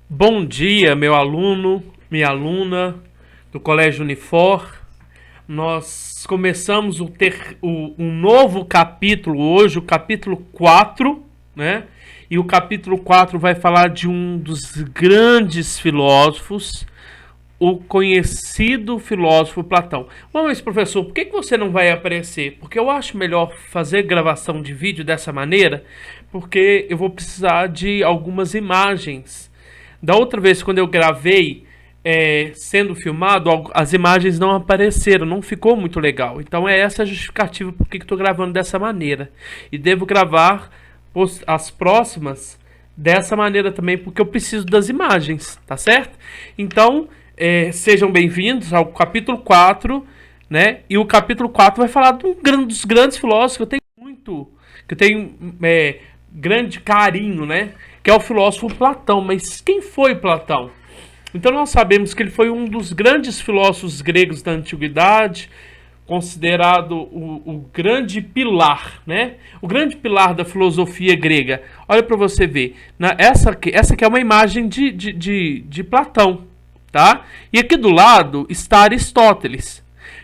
Bom dia, meu aluno, minha aluna do Colégio Unifor. Nós começamos um novo capítulo hoje, o capítulo 4, né? E o capítulo 4 vai falar de um dos grandes filósofos, o conhecido filósofo Platão. Bom, mas professor, por que você não vai aparecer? Porque eu acho melhor fazer gravação de vídeo dessa maneira, porque eu vou precisar de algumas imagens. Da outra vez, quando eu gravei, sendo filmado, as imagens não apareceram, não ficou muito legal. Então é essa a justificativa por que estou gravando dessa maneira. E devo gravar as próximas dessa maneira também, porque eu preciso das imagens, tá certo? Então, sejam bem-vindos ao capítulo 4, né? E o capítulo 4 vai falar dos grandes filósofos que eu tenho grande carinho, né? Que é o filósofo Platão. Mas quem foi Platão? Então nós sabemos que ele foi um dos grandes filósofos gregos da antiguidade, considerado o grande pilar, né? O grande pilar da filosofia grega. Olha para você ver. Essa aqui é uma imagem de Platão, tá? E aqui do lado está Aristóteles.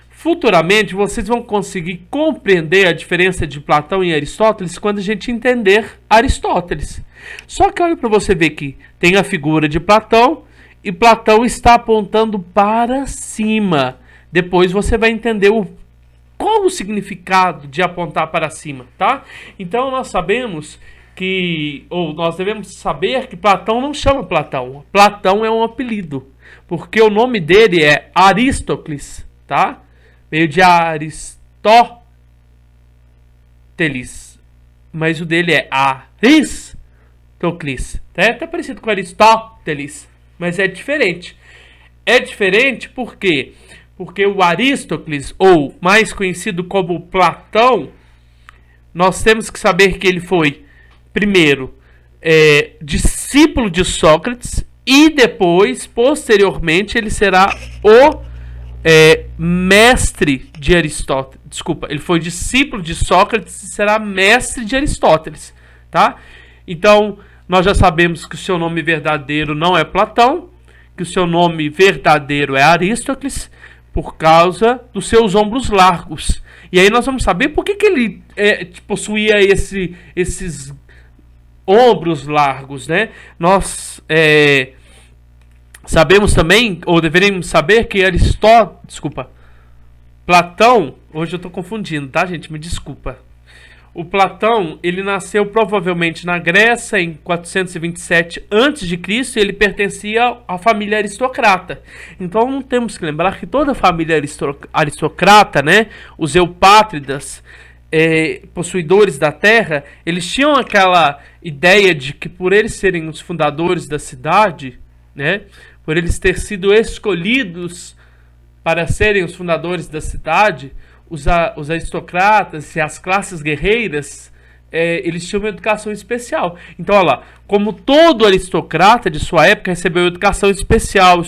Futuramente vocês vão conseguir compreender a diferença de Platão e Aristóteles quando a gente entender Aristóteles. Só que olha para você ver que tem a figura de Platão e Platão está apontando para cima. Depois você vai entender qual o significado de apontar para cima, tá? Então nós sabemos nós devemos saber que Platão não chama Platão. Platão é um apelido, porque o nome dele é Aristóteles, tá? Veio de Aristóteles, mas o dele é Aristóteles. É até parecido com Aristóteles, mas é diferente. É diferente porque o Aristóteles, ou mais conhecido como Platão, nós temos que saber que ele foi, primeiro, discípulo de Sócrates e depois, posteriormente, ele será o mestre de Aristóteles. Desculpa, ele foi discípulo de Sócrates e será mestre de Aristóteles, tá? Então, nós já sabemos que o seu nome verdadeiro não é Platão, que o seu nome verdadeiro é Aristóteles, por causa dos seus ombros largos. E aí nós vamos saber por que ele possuía esses ombros largos, né? Nós sabemos também, ou deveríamos saber, que Platão, hoje eu estou confundindo, tá, gente? Me desculpa. O Platão, ele nasceu provavelmente na Grécia em 427 a.C. e ele pertencia à família aristocrata. Então não temos que lembrar que toda a família aristocrata, né, os eupátridas, possuidores da terra, eles tinham aquela ideia de que por eles serem os fundadores da cidade, né, por eles terem sido escolhidos para serem os fundadores da cidade, os aristocratas e as classes guerreiras, eles tinham uma educação especial. Então, olha lá, como todo aristocrata de sua época recebeu educação especial,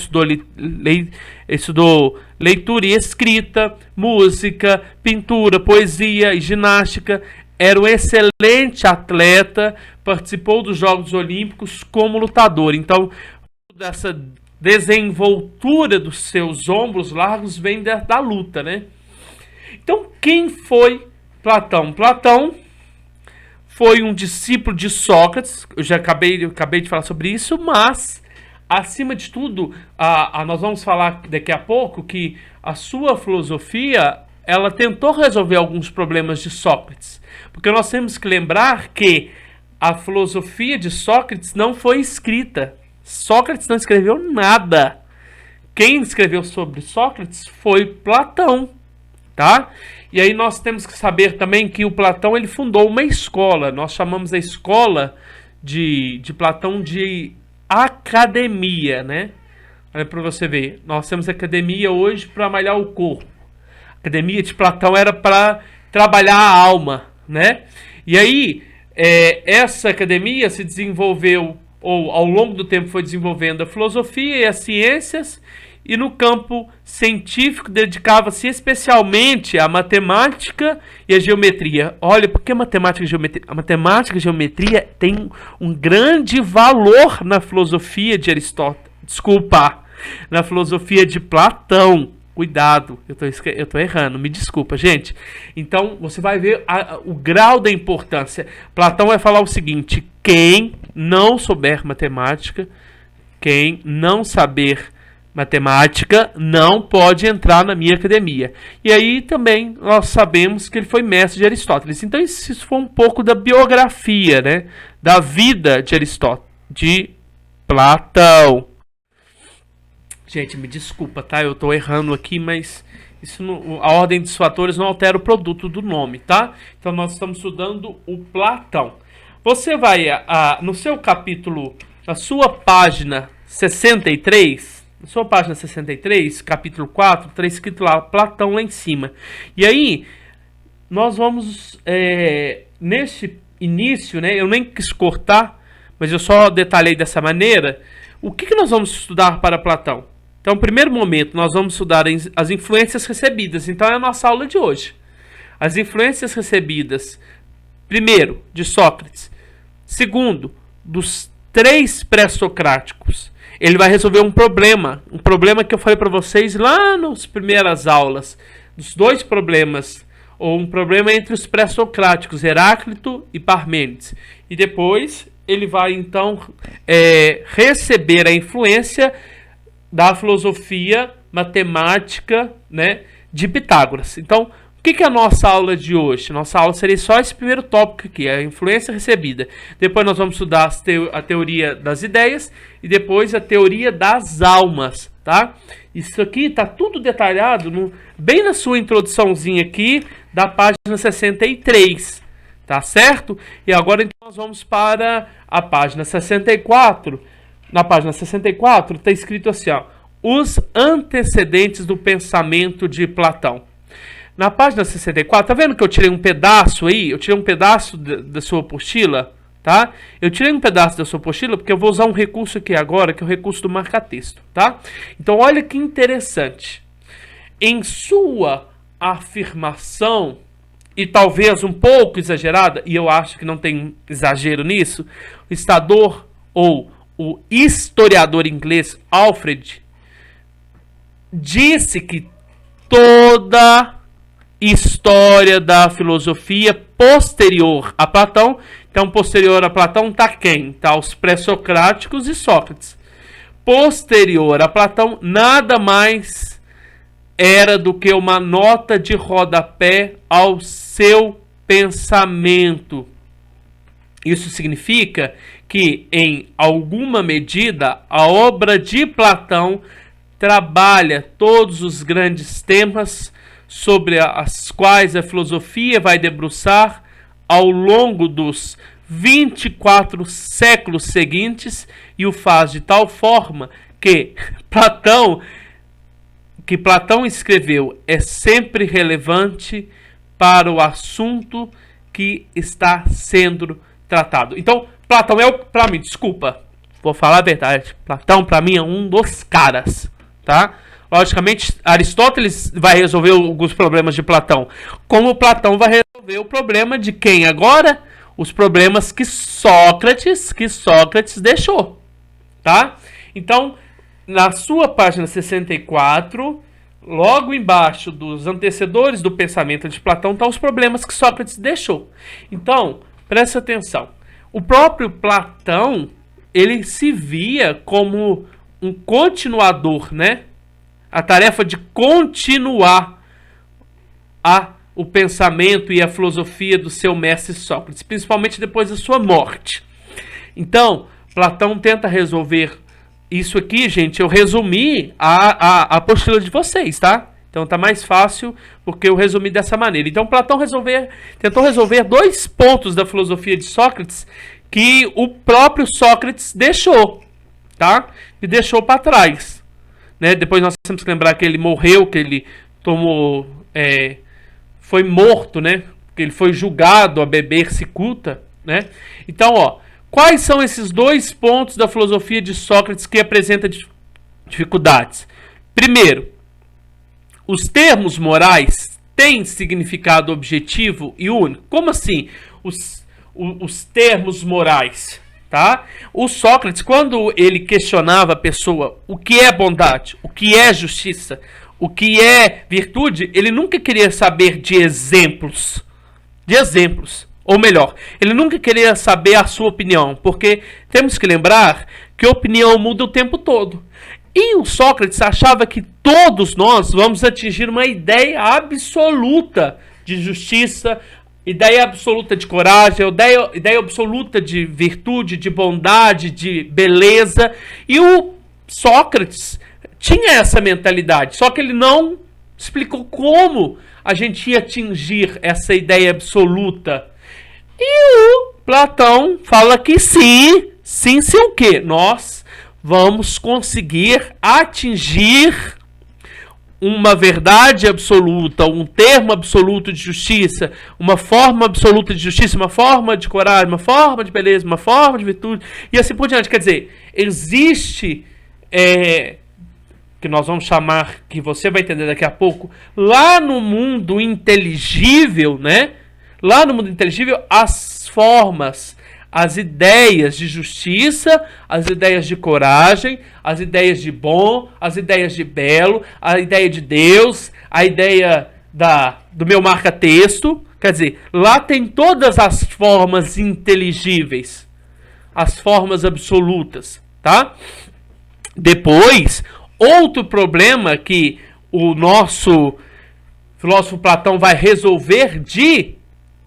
estudou leitura e escrita, música, pintura, poesia e ginástica, era um excelente atleta, participou dos Jogos Olímpicos como lutador. Então, dessa desenvoltura dos seus ombros largos vem da luta, né? Então, quem foi Platão? Platão foi um discípulo de Sócrates. Eu acabei de falar sobre isso, mas, acima de tudo, nós vamos falar daqui a pouco que a sua filosofia, ela tentou resolver alguns problemas de Sócrates. Porque nós temos que lembrar que a filosofia de Sócrates não foi escrita. Sócrates não escreveu nada. Quem escreveu sobre Sócrates foi Platão, tá? E aí nós temos que saber também que o Platão, ele fundou uma escola. Nós chamamos a escola de Platão de academia, né? Olha para você ver. Nós temos academia hoje para malhar o corpo. A academia de Platão era para trabalhar a alma, né? E aí essa academia se desenvolveu, ou ao longo do tempo foi desenvolvendo a filosofia e as ciências, e no campo científico dedicava-se especialmente à matemática e à geometria. Olha, por que matemática e geometria? A matemática e a geometria tem um grande valor na filosofia de Aristóteles. Desculpa, na filosofia de Platão. Cuidado, eu tô errando, me desculpa, gente. Então, você vai ver o grau da importância. Platão vai falar o seguinte: quem não souber matemática, quem não saber matemática, não pode entrar na minha academia. E aí também nós sabemos que ele foi mestre de Aristóteles. Então, isso foi um pouco da biografia, né, da vida de Aristóteles, de Platão. Gente, me desculpa, tá? Eu tô errando aqui, mas isso não, a ordem dos fatores não altera o produto do nome, tá? Então nós estamos estudando o Platão. Você vai no seu capítulo, na sua página 63, capítulo 4, está escrito lá Platão lá em cima. E aí, nós vamos, nesse início, né? Eu nem quis cortar, mas eu só detalhei dessa maneira. O que nós vamos estudar para Platão? Então, no primeiro momento, nós vamos estudar as influências recebidas. Então, é a nossa aula de hoje. As influências recebidas, primeiro, de Sócrates. Segundo, dos 3 pré-socráticos. Ele vai resolver um problema que eu falei para vocês lá nas primeiras aulas. Dos 2 problemas, ou um problema entre os pré-socráticos, Heráclito e Parmênides. E depois, ele vai, então, receber a influência da filosofia matemática, né, de Pitágoras. Então, o que é a nossa aula de hoje? Nossa aula seria só esse primeiro tópico aqui, a influência recebida. Depois nós vamos estudar a teoria das ideias e depois a teoria das almas, tá? Isso aqui está tudo detalhado bem na sua introduçãozinha aqui da página 63, tá certo? E agora então nós vamos para a página 64. Na página 64 está escrito assim, ó, os antecedentes do pensamento de Platão. Na página 64, tá vendo que eu tirei um pedaço aí? Eu tirei um pedaço da sua apostila, tá? Eu tirei um pedaço da sua apostila porque eu vou usar um recurso aqui agora, que é o recurso do marca-texto, tá? Então, olha que interessante. Em sua afirmação, e talvez um pouco exagerada, e eu acho que não tem exagero nisso, o historiador ou o historiador inglês Alfred disse que toda história da filosofia posterior a Platão, então posterior a Platão está quem? Está os pré-socráticos e Sócrates. Posterior a Platão, nada mais era do que uma nota de rodapé ao seu pensamento. Isso significa que, em alguma medida, a obra de Platão trabalha todos os grandes temas sobre as quais a filosofia vai debruçar ao longo dos 24 séculos seguintes e o faz de tal forma que Platão escreveu é sempre relevante para o assunto que está sendo tratado. Então, Platão para mim, desculpa, vou falar a verdade, Platão para mim é um dos caras, tá? Logicamente, Aristóteles vai resolver alguns problemas de Platão, como Platão vai resolver o problema de quem agora? Os problemas que Sócrates deixou, tá? Então, na sua página 64, logo embaixo dos antecedores do pensamento de Platão, estão os problemas que Sócrates deixou. Então, presta atenção. O próprio Platão, ele se via como um continuador, né? A tarefa de continuar o pensamento e a filosofia do seu mestre Sócrates, principalmente depois da sua morte. Então, Platão tenta resolver isso aqui, gente. Eu resumi a apostila de vocês, tá? Então tá mais fácil porque eu resumi dessa maneira. Então Platão tentou resolver 2 pontos da filosofia de Sócrates que o próprio Sócrates deixou, tá? E deixou para trás, né? Depois nós temos que lembrar que ele morreu, que ele foi morto, né? Que ele foi julgado a beber cicuta, né? Então, ó, quais são esses 2 pontos da filosofia de Sócrates que apresenta dificuldades? Primeiro, os termos morais têm significado objetivo e único. Como assim os termos morais? Tá? O Sócrates, quando ele questionava a pessoa o que é bondade, o que é justiça, o que é virtude, ele nunca queria saber de exemplos. De exemplos. Ou melhor, ele nunca queria saber a sua opinião, porque temos que lembrar que a opinião muda o tempo todo. E o Sócrates achava que todos nós vamos atingir uma ideia absoluta de justiça, ideia absoluta de coragem, ideia absoluta de virtude, de bondade, de beleza. E o Sócrates tinha essa mentalidade, só que ele não explicou como a gente ia atingir essa ideia absoluta. E o Platão fala que sim o quê? Nós vamos conseguir atingir uma verdade absoluta, um termo absoluto de justiça, uma forma absoluta de justiça, uma forma de coragem, uma forma de beleza, uma forma de virtude, e assim por diante. Quer dizer, existe, que nós vamos chamar, que você vai entender daqui a pouco, lá no mundo inteligível, né? Lá no mundo inteligível, as formas, as ideias de justiça, as ideias de coragem, as ideias de bom, as ideias de belo, a ideia de Deus, a ideia do meu marca-texto. Quer dizer, lá tem todas as formas inteligíveis, as formas absolutas, tá? Depois, outro problema que o nosso filósofo Platão vai resolver de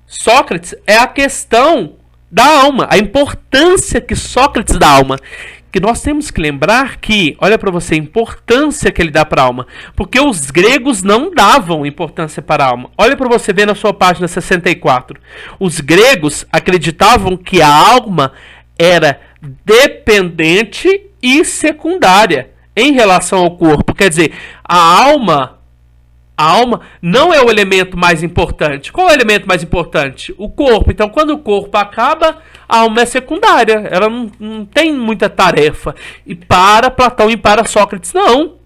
Sócrates é a questão da alma, a importância que Sócrates dá à alma. Que nós temos que lembrar que, olha para você, a importância que ele dá para a alma. Porque os gregos não davam importância para a alma. Olha para você ver na sua página 64. Os gregos acreditavam que a alma era dependente e secundária em relação ao corpo. Quer dizer, a alma não é o elemento mais importante. Qual é o elemento mais importante? O corpo. Então, quando o corpo acaba, a alma é secundária. Ela não tem muita tarefa. E para Platão e para Sócrates, não.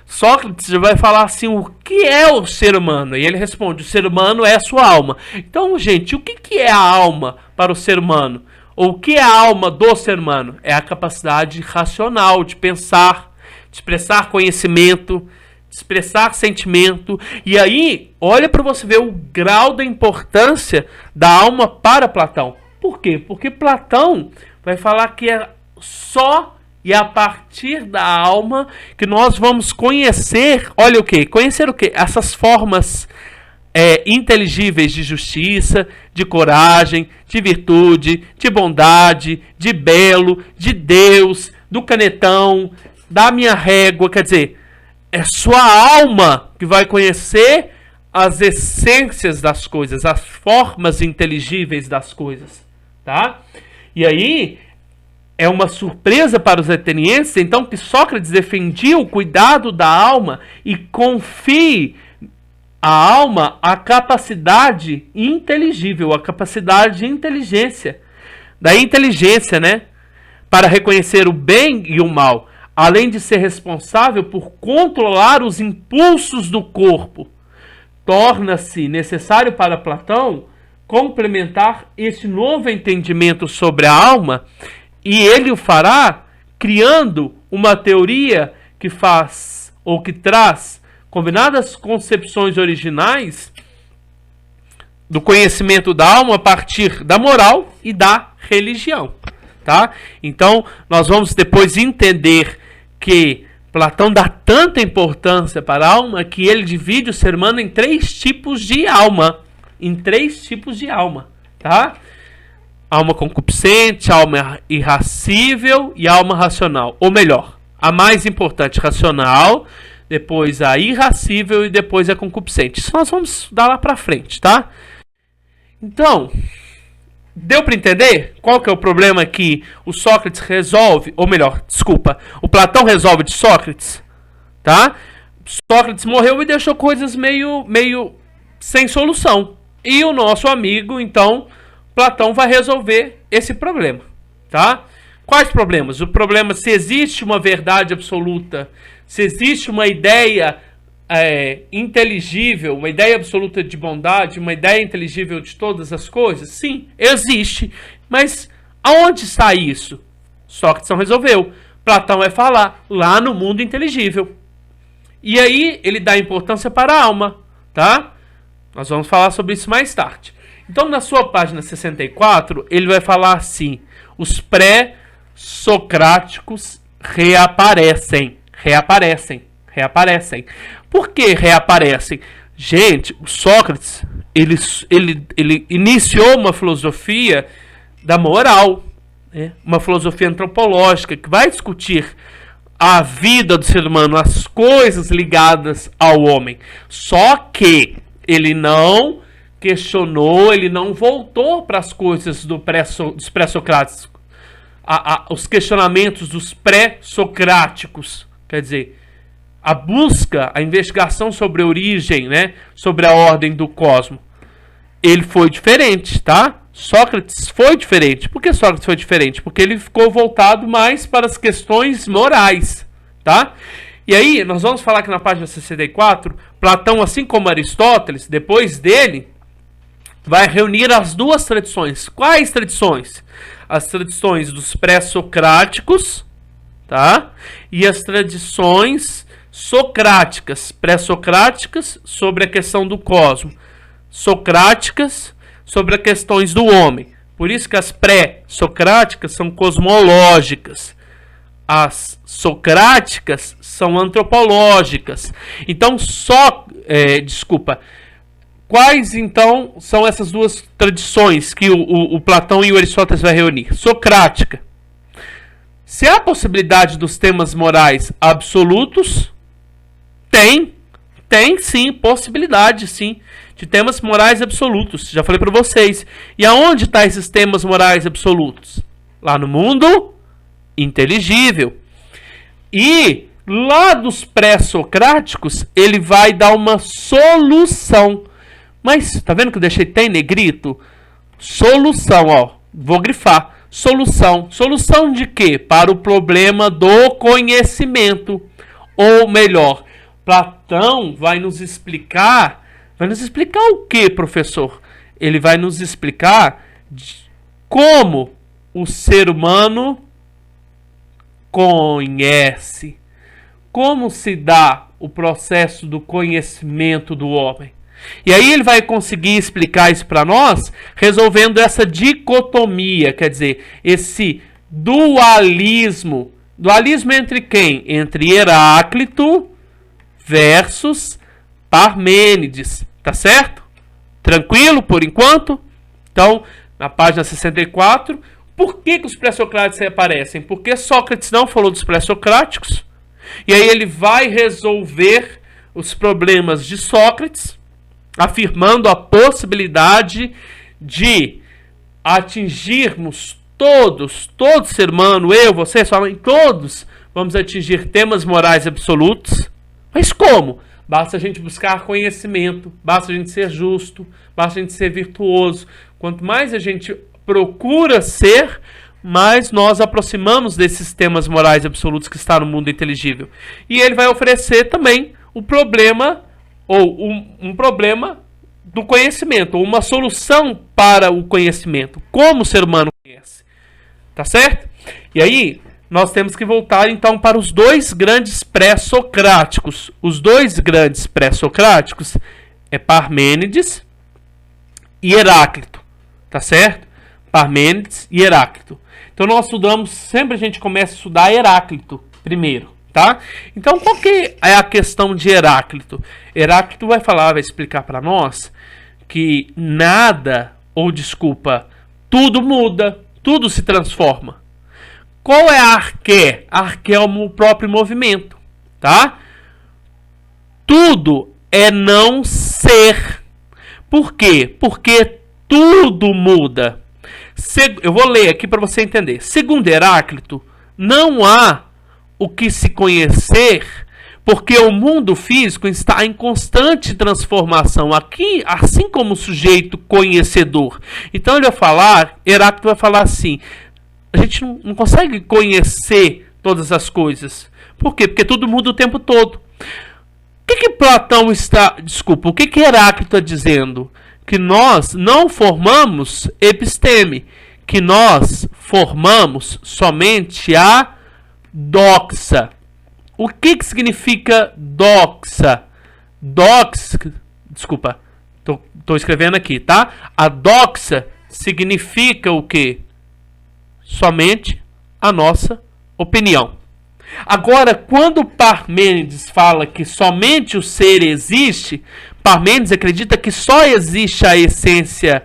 Sócrates vai falar assim, o que é o ser humano? E ele responde, o ser humano é a sua alma. Então, gente, o que é a alma para o ser humano? Ou o que é a alma do ser humano? É a capacidade racional de pensar, de expressar conhecimento, expressar sentimento. E aí, olha para você ver o grau da importância da alma para Platão. Por quê? Porque Platão vai falar que é só e a partir da alma que nós vamos conhecer, olha o quê? Conhecer o quê? Essas formas inteligíveis de justiça, de coragem, de virtude, de bondade, de belo, de Deus, do canetão, da minha régua. Quer dizer, é sua alma que vai conhecer as essências das coisas, as formas inteligíveis das coisas, tá? E aí é uma surpresa para os atenienses, então, que Sócrates defendia o cuidado da alma e confie a alma a capacidade inteligível, a capacidade de inteligência, da inteligência, né? Para reconhecer o bem e o mal, além de ser responsável por controlar os impulsos do corpo. Torna-se necessário para Platão complementar esse novo entendimento sobre a alma, e ele o fará criando uma teoria que faz ou que traz combinadas concepções originais do conhecimento da alma a partir da moral e da religião, tá? Então, nós vamos depois entender que Platão dá tanta importância para a alma que ele divide o ser humano em três tipos de alma. Em três tipos de alma, tá? Alma concupiscente, alma irascível e alma racional. Ou melhor, a mais importante, racional, depois a irascível e depois a concupiscente. Isso nós vamos dar lá pra frente, tá? Então, deu para entender qual que é o problema que o Sócrates resolve, ou melhor, desculpa, o Platão resolve de Sócrates, tá? Sócrates morreu e deixou coisas meio sem solução. E o nosso amigo, então, Platão vai resolver esse problema, tá? Quais problemas? O problema se existe uma verdade absoluta, se existe uma ideia inteligível, uma ideia absoluta de bondade, uma ideia inteligível de todas as coisas? Sim, existe. Mas aonde está isso? Sócrates não resolveu. Platão vai falar lá no mundo inteligível. E aí ele dá importância para a alma, tá? Nós vamos falar sobre isso mais tarde. Então, na sua página 64, ele vai falar assim: os pré-socráticos reaparecem. Por que reaparecem? Gente, o Sócrates, ele iniciou uma filosofia da moral, né? Uma filosofia antropológica que vai discutir a vida do ser humano, as coisas ligadas ao homem. Só que ele não questionou, ele não voltou para as coisas dos pré-socráticos, os questionamentos dos pré-socráticos, quer dizer, a busca, a investigação sobre a origem, né, sobre a ordem do cosmos. Ele foi diferente, tá? Sócrates foi diferente. Por que Sócrates foi diferente? Porque ele ficou voltado mais para as questões morais, tá? E aí, nós vamos falar que na página 64, Platão, assim como Aristóteles, depois dele, vai reunir as duas tradições. Quais tradições? As tradições dos pré-socráticos, tá? E as tradições socráticas, pré-socráticas sobre a questão do cosmos, socráticas sobre as questões do homem. Por isso que as pré-socráticas são cosmológicas, as socráticas são antropológicas. Então, quais então são essas duas tradições que o Platão e o Aristóteles vai reunir? Socrática. Se há possibilidade dos temas morais absolutos, tem sim, possibilidade sim, de temas morais absolutos. Já falei para vocês. E aonde estão esses temas morais absolutos? Lá no mundo inteligível. E lá dos pré-socráticos, ele vai dar uma solução. Mas, tá vendo que eu deixei até em negrito? Solução, ó. Vou grifar. Solução. Solução de quê? Para o problema do conhecimento. Ou melhor, Platão vai nos explicar. Vai nos explicar o que, professor? Ele vai nos explicar como o ser humano conhece. Como se dá o processo do conhecimento do homem. E aí ele vai conseguir explicar isso para nós, resolvendo essa dicotomia, quer dizer, esse dualismo. Dualismo entre quem? Entre Heráclito versus Parmênides, tá certo? Tranquilo por enquanto? Então, na página 64, por que os pré-socráticos reaparecem? Porque Sócrates não falou dos pré-socráticos, e aí ele vai resolver os problemas de Sócrates, afirmando a possibilidade de atingirmos todo ser humano, eu, você, sua mãe, todos vamos atingir temas morais absolutos. Mas como? Basta a gente buscar conhecimento, basta a gente ser justo, basta a gente ser virtuoso. Quanto mais a gente procura ser, mais nós aproximamos desses temas morais absolutos que está no mundo inteligível. E ele vai oferecer também o problema, ou um problema do conhecimento, ou uma solução para o conhecimento, como o ser humano conhece. Tá certo? E aí, nós temos que voltar então para os dois grandes pré-socráticos. Os dois grandes pré-socráticos é Parmênides e Heráclito. Tá certo? Parmênides e Heráclito. Então nós estudamos, sempre a gente começa a estudar Heráclito primeiro, tá? Então qual que é a questão de Heráclito? Heráclito vai explicar para nós que tudo muda, tudo se transforma. Qual é a arqué? A arqué é o próprio movimento, tá? Tudo é não ser. Por quê? Porque tudo muda. Eu vou ler aqui para você entender. Segundo Heráclito, não há o que se conhecer, porque o mundo físico está em constante transformação, aqui, assim como o sujeito conhecedor. Então Heráclito vai falar assim: A gente não consegue conhecer todas as coisas. Por quê? Porque tudo muda o tempo todo. O que Platão está... Desculpa, o que Heráclito está dizendo? Que nós não formamos episteme. Que nós formamos somente a doxa. O que significa doxa? Desculpa, estou escrevendo aqui, tá? A doxa significa o quê? Somente a nossa opinião. Agora, quando Parmênides fala que somente o ser existe, Parmênides acredita que só existe a essência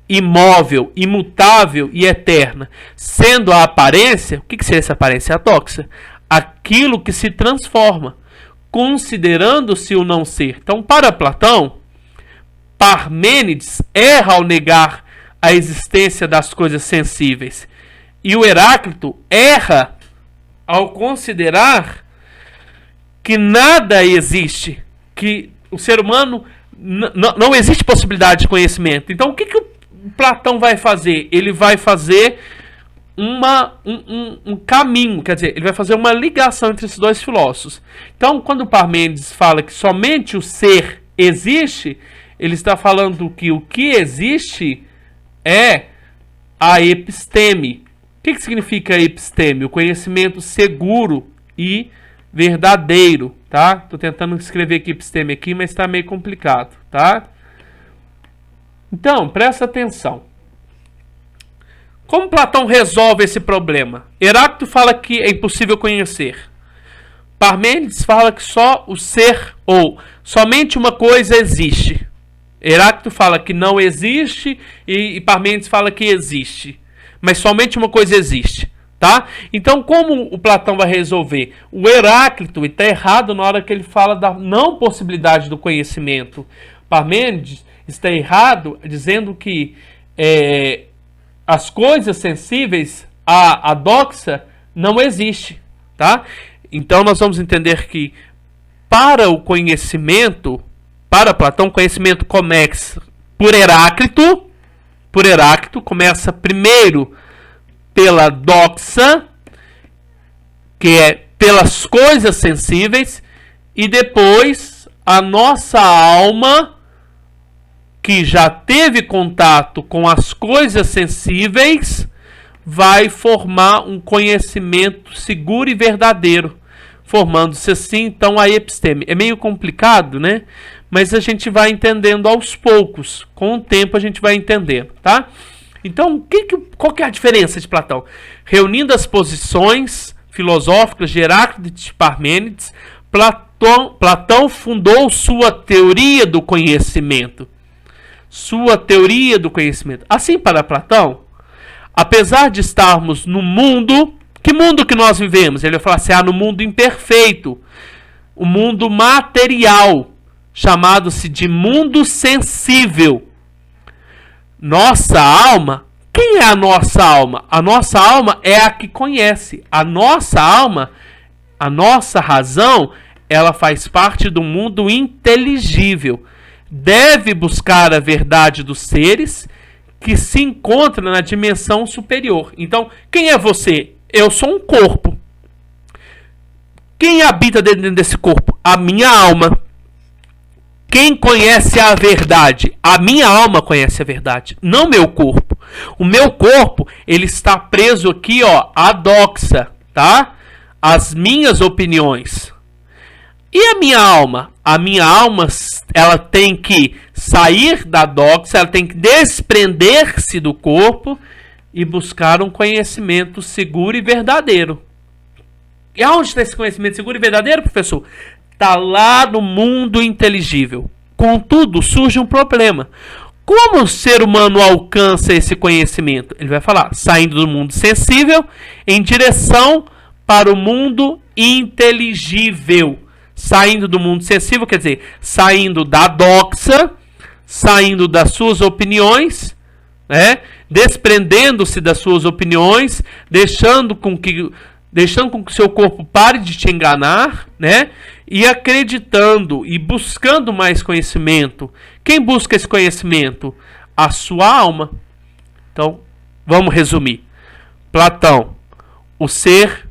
imóvel, imutável e eterna. Sendo a aparência, o que seria essa aparência? A doxa. Aquilo que se transforma, considerando-se o não ser. Então, para Platão, Parmênides erra ao negar a existência das coisas sensíveis. E o Heráclito erra ao considerar que nada existe, que o ser humano não existe possibilidade de conhecimento. Então, o que o Platão vai fazer? Ele vai fazer um caminho, quer dizer, ele vai fazer uma ligação entre esses dois filósofos. Então, quando Parmênides fala que somente o ser existe, ele está falando que o que existe é a episteme. O que significa episteme? O conhecimento seguro e verdadeiro, tá? Tô tentando escrever aqui episteme aqui, mas está meio complicado, tá? Então, presta atenção. Como Platão resolve esse problema? Heráclito fala que é impossível conhecer. Parmênides fala que só o ser ou somente uma coisa existe. Heráclito fala que não existe e Parmênides fala que existe. Mas somente uma coisa existe, tá? Então, como o Platão vai resolver? O Heráclito está errado na hora que ele fala da não possibilidade do conhecimento. Parmênides está errado dizendo que as coisas sensíveis, a doxa, não existe, tá? Então, nós vamos entender que para o conhecimento, para Platão, o conhecimento começa por Heráclito, começa primeiro pela doxa, que é pelas coisas sensíveis, e depois a nossa alma, que já teve contato com as coisas sensíveis, vai formar um conhecimento seguro e verdadeiro, formando-se assim, então, a episteme. É meio complicado, né? Mas a gente vai entendendo aos poucos. Com o tempo a gente vai entendendo, tá? Então, qual que é a diferença de Platão? Reunindo as posições filosóficas de Heráclito e de Parmênides, Platão fundou sua teoria do conhecimento. Assim, para Platão, apesar de estarmos no mundo, que mundo que nós vivemos? Ele vai falar assim, no mundo imperfeito, o mundo material, chamado-se de mundo sensível. Nossa alma, quem é a nossa alma? A nossa alma é a que conhece. A nossa alma, a nossa razão, ela faz parte do mundo inteligível. Deve buscar a verdade dos seres que se encontra na dimensão superior. Então, quem é você? Eu sou um corpo. Quem habita dentro desse corpo? A minha alma. Quem conhece a verdade? A minha alma conhece a verdade, não meu corpo. O meu corpo, ele está preso aqui, à doxa, tá? As minhas opiniões. E a minha alma? A minha alma, ela tem que sair da doxa, ela tem que desprender-se do corpo e buscar um conhecimento seguro e verdadeiro. E aonde está esse conhecimento seguro e verdadeiro, professor? Está lá no mundo inteligível. Contudo, surge um problema. Como o ser humano alcança esse conhecimento? Ele vai falar, saindo do mundo sensível em direção para o mundo inteligível. Saindo do mundo sensível, quer dizer, saindo da doxa, saindo das suas opiniões, né? Desprendendo-se das suas opiniões, deixando com que o seu corpo pare de te enganar, né? E acreditando e buscando mais conhecimento. Quem busca esse conhecimento? A sua alma. Então, vamos resumir. Platão, o ser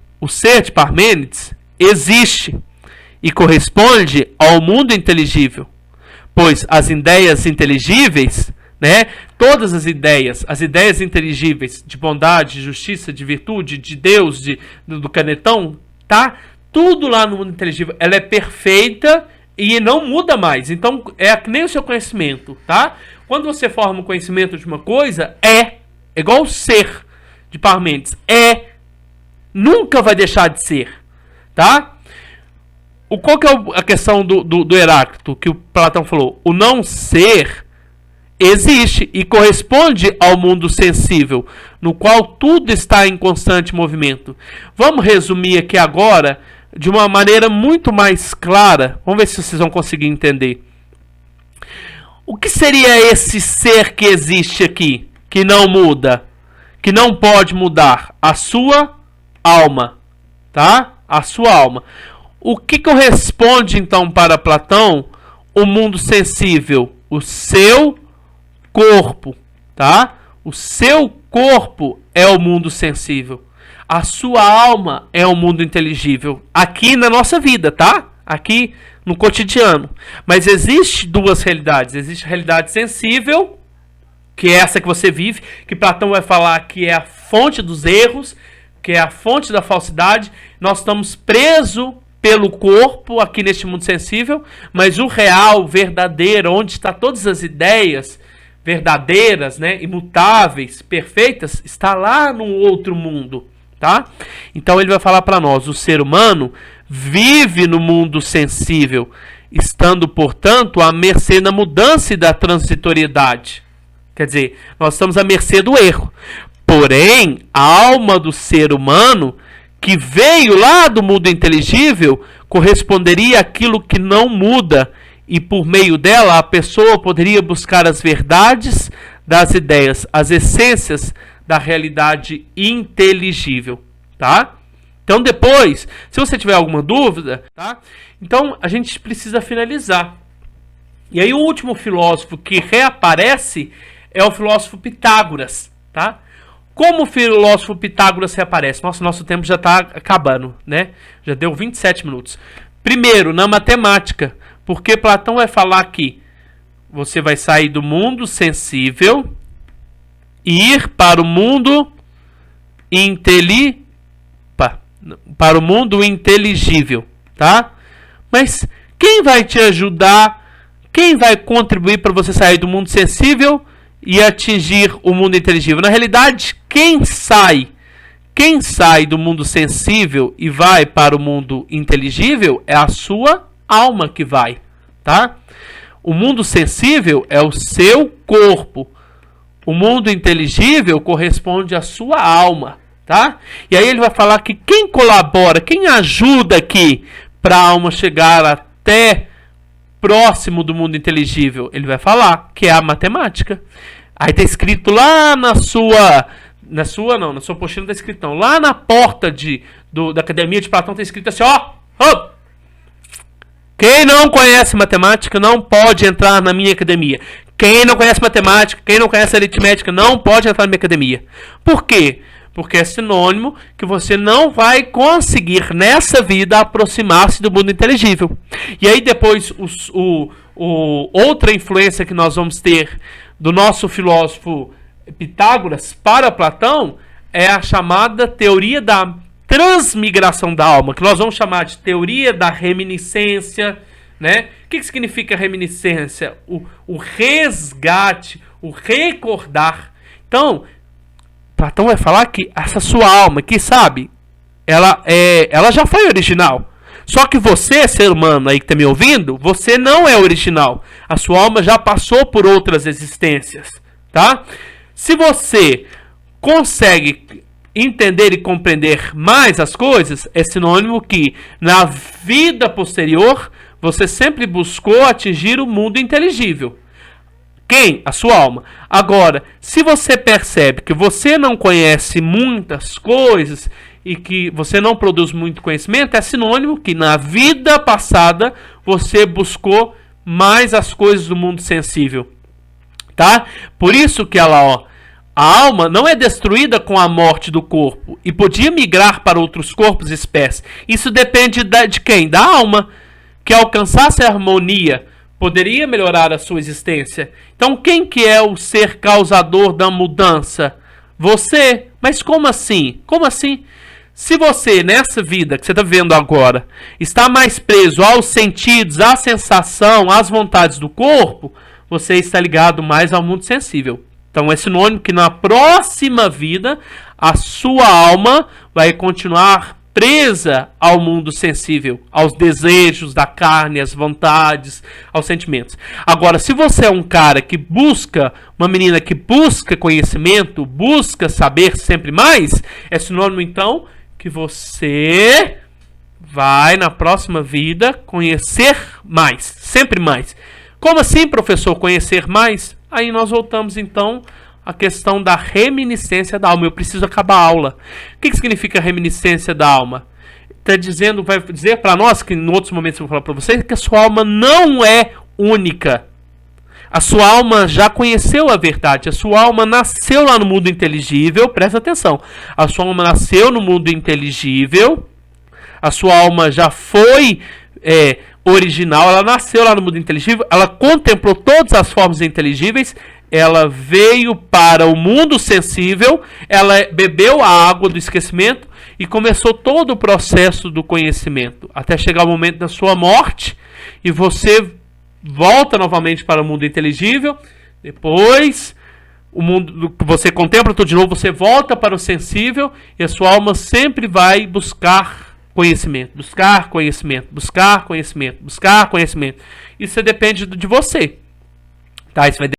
de Parmênides existe e corresponde ao mundo inteligível, pois as ideias inteligíveis, né, todas as ideias inteligíveis de bondade, de justiça, de virtude, de Deus, do canetão, tá tudo lá no mundo inteligível. Ela é perfeita e não muda mais. Então é que nem o seu conhecimento, tá? Quando você forma o conhecimento de uma coisa, é igual o ser de Parmênides, nunca vai deixar de ser, tá? Qual que é a questão do Heráclito, que o Platão falou? O não ser existe e corresponde ao mundo sensível, no qual tudo está em constante movimento. Vamos resumir aqui agora de uma maneira muito mais clara. Vamos ver se vocês vão conseguir entender. O que seria esse ser que existe aqui, que não muda, que não pode mudar? A sua alma, tá? A sua alma. O que corresponde então para Platão o mundo sensível? O seu corpo, tá? O seu corpo é o mundo sensível. A sua alma é o mundo inteligível. Aqui na nossa vida, tá? Aqui no cotidiano. Mas existe duas realidades. Existe a realidade sensível, que é essa que você vive, que Platão vai falar que é a fonte dos erros, que é a fonte da falsidade. Nós estamos presos pelo corpo aqui neste mundo sensível, mas o real, verdadeiro, onde está todas as ideias verdadeiras, né, imutáveis, perfeitas, está lá no outro mundo, tá? Então ele vai falar para nós, o ser humano vive no mundo sensível, estando, portanto, à mercê da mudança e da transitoriedade. Quer dizer, nós estamos à mercê do erro. Porém, a alma do ser humano, que veio lá do mundo inteligível, corresponderia àquilo que não muda, e por meio dela a pessoa poderia buscar as verdades das ideias, as essências da realidade inteligível, tá? Então depois, se você tiver alguma dúvida, tá? Então a gente precisa finalizar. E aí o último filósofo que reaparece é o filósofo Pitágoras, tá? Como o filósofo Pitágoras reaparece? Nosso tempo já está acabando, né? Já deu 27 minutos. Primeiro, na matemática, porque Platão vai falar que você vai sair do mundo sensível e ir para o mundo inteligível, tá? Mas quem vai te ajudar? Quem vai contribuir para você sair do mundo sensível e atingir o mundo inteligível? Na realidade, quem sai do mundo sensível e vai para o mundo inteligível é a sua alma que vai, tá? O mundo sensível é o seu corpo. O mundo inteligível corresponde à sua alma, tá? E aí ele vai falar que quem colabora, quem ajuda aqui para a alma chegar até próximo do mundo inteligível, ele vai falar que é a matemática. Aí tá escrito lá na sua apostila tá escrito não. Lá na porta da Academia de Platão tá escrito assim, ó. Quem não conhece matemática não pode entrar na minha academia. Quem não conhece matemática, quem não conhece aritmética, não pode entrar na minha academia. Por quê? Porque é sinônimo que você não vai conseguir nessa vida aproximar-se do mundo inteligível. E aí depois outra influência que nós vamos ter do nosso filósofo Pitágoras para Platão é a chamada teoria da transmigração da alma, que nós vamos chamar de teoria da reminiscência, né? O que significa reminiscência? O resgate, o recordar. Então, Platão vai falar que essa sua alma, que sabe, ela já foi original. Só que você, ser humano aí que está me ouvindo, você não é original. A sua alma já passou por outras existências, tá? Se você consegue entender e compreender mais as coisas, é sinônimo que na vida posterior você sempre buscou atingir o mundo inteligível. Quem? A sua alma. Agora, se você percebe que você não conhece muitas coisas e que você não produz muito conhecimento, é sinônimo que na vida passada você buscou mais as coisas do mundo sensível, tá? Por isso que ela, A alma não é destruída com a morte do corpo e podia migrar para outros corpos e espécies. Isso depende de quem? Da alma, que alcançasse a harmonia poderia melhorar a sua existência. Então quem que é o ser causador da mudança? Você. Mas como assim? Como assim? Se você, nessa vida que você está vivendo agora, está mais preso aos sentidos, à sensação, às vontades do corpo, você está ligado mais ao mundo sensível. Então é sinônimo que na próxima vida a sua alma vai continuar presa ao mundo sensível, aos desejos da carne, às vontades, aos sentimentos. Agora, se você é um cara que busca, uma menina que busca conhecimento, busca saber sempre mais, é sinônimo então que você vai na próxima vida conhecer mais, sempre mais. Como assim, professor, conhecer mais? Aí nós voltamos então à questão da reminiscência da alma. Eu preciso acabar a aula. O que significa reminiscência da alma? Está dizendo, vai dizer para nós, que em outros momentos eu vou falar para vocês, que a sua alma não é única. A sua alma já conheceu a verdade. A sua alma nasceu lá no mundo inteligível. Presta atenção. A sua alma nasceu no mundo inteligível. A sua alma já foi original, ela nasceu lá no mundo inteligível, ela contemplou todas as formas inteligíveis, ela veio para o mundo sensível, ela bebeu a água do esquecimento e começou todo o processo do conhecimento, até chegar o momento da sua morte, e você volta novamente para o mundo inteligível, depois o mundo que você contempla tudo de novo, você volta para o sensível, e a sua alma sempre vai buscar conhecimento, buscar conhecimento, buscar conhecimento, buscar conhecimento. Isso depende de você. Tá? Isso vai